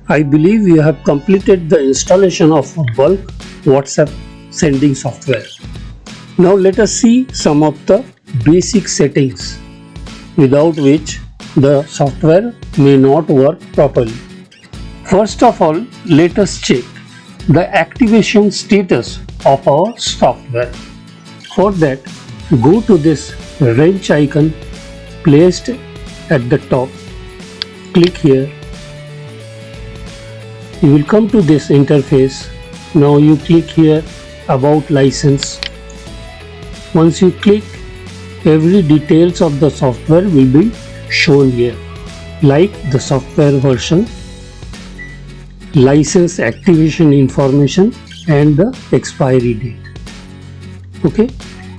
I believe you have completed the installation of bulk WhatsApp sending software. Now let us see some of the basic settings without which the software may not work properly. First of all, let us check the activation status of our software. For that, go to this wrench icon placed at the top. Click here. You will come to this interface. Now you click here about license. Once you click, every details of the software will be shown here, like the software version, license activation information and the expiry date. Okay.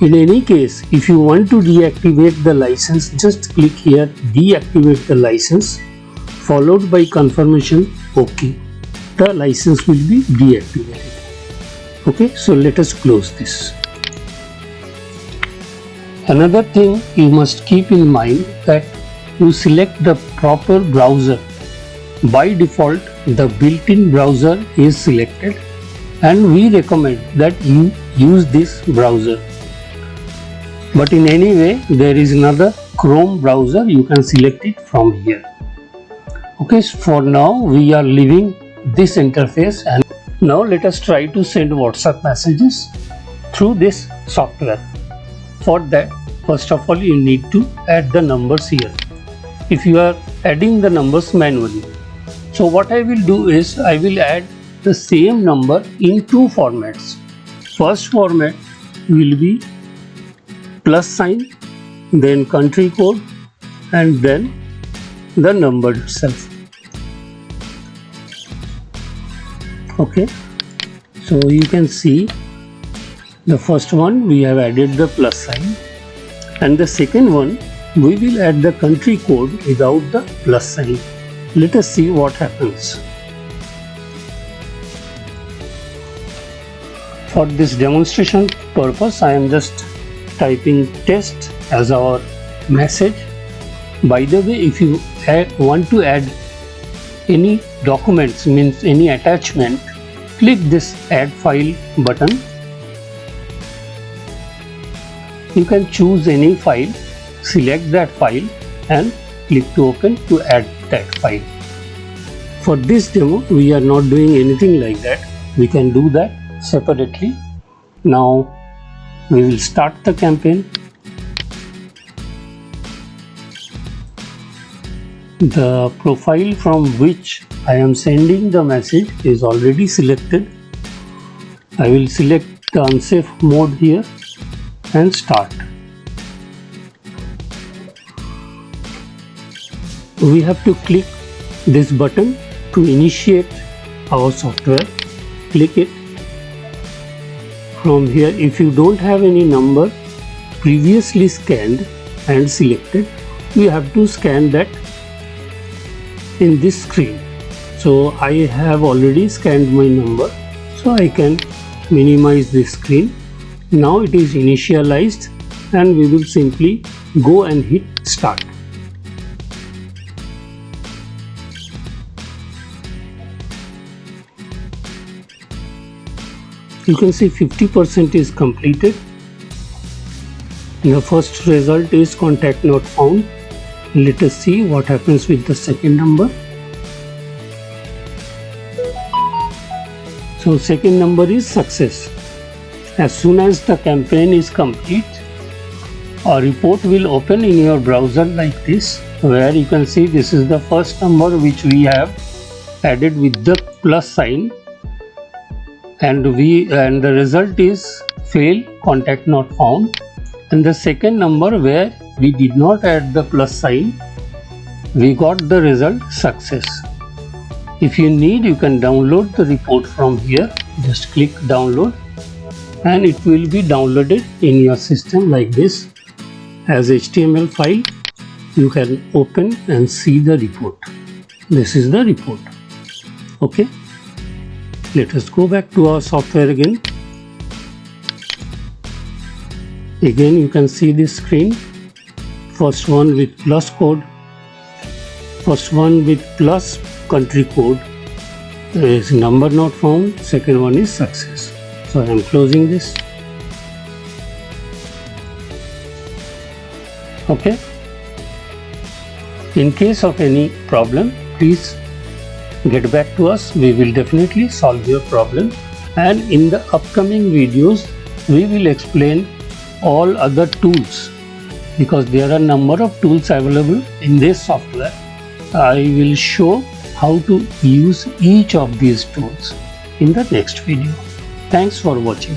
In any case, if you want to deactivate the license, just click here deactivate the license followed by confirmation OK. The license will be deactivated. Okay, so let us close this. Another thing you must keep in mind that you select the proper browser. By default, the built-in browser is selected and we recommend that you use this browser. But in any way, there is another Chrome browser, you can select it from here. Okay, so for now we are leaving this interface, and now let us try to send WhatsApp messages through this software. For that, first of all, you need to add the numbers here. If you are adding the numbers manually, so what I will do is I will add the same number in two formats. First format will be plus sign, then country code, and then the number itself. Okay, so you can see the first one we have added the plus sign, and the second one we will add the country code without the plus sign. Let us see what happens. For this demonstration purpose, I am just typing test as our message. By the way, if you want to add any documents, means any attachment, click this add file button. You can choose any file, select that file and click to open to add that file. For this demo, we are not doing anything like that. We can do that separately. Now we will start the campaign. The profile from which I am sending the message is already selected. I will select the unsafe mode here and start. We have to click this button to initiate our software. Click it. From here, if you don't have any number previously scanned and selected, you have to scan that in this screen. So I have already scanned my number, so I can minimize this screen. Now it is initialized and we will simply go and hit start. You can see 50% is completed. The first result is contact not found. Let us see what happens with the second number. So second number is success. As soon as the campaign is complete, a report will open in your browser like this, where you can see this is the first number which we have added with the plus sign, and the result is fail, contact not found. And the second number where we did not add the plus sign, we got the result success. If you need, you can download the report from here. Just click download and it will be downloaded in your system like this as HTML file. You can open and see the report. This is the report. Okay, let us go back to our software again. Again you can see this screen. First one with plus code, first one with plus country code, is number not found, second one is success. So I am closing this. Okay. In case of any problem, please get back to us. We will definitely solve your problem, and in the upcoming videos we will explain all other tools, because there are a number of tools available in this software. I will show how to use each of these tools in the next video. Thanks for watching.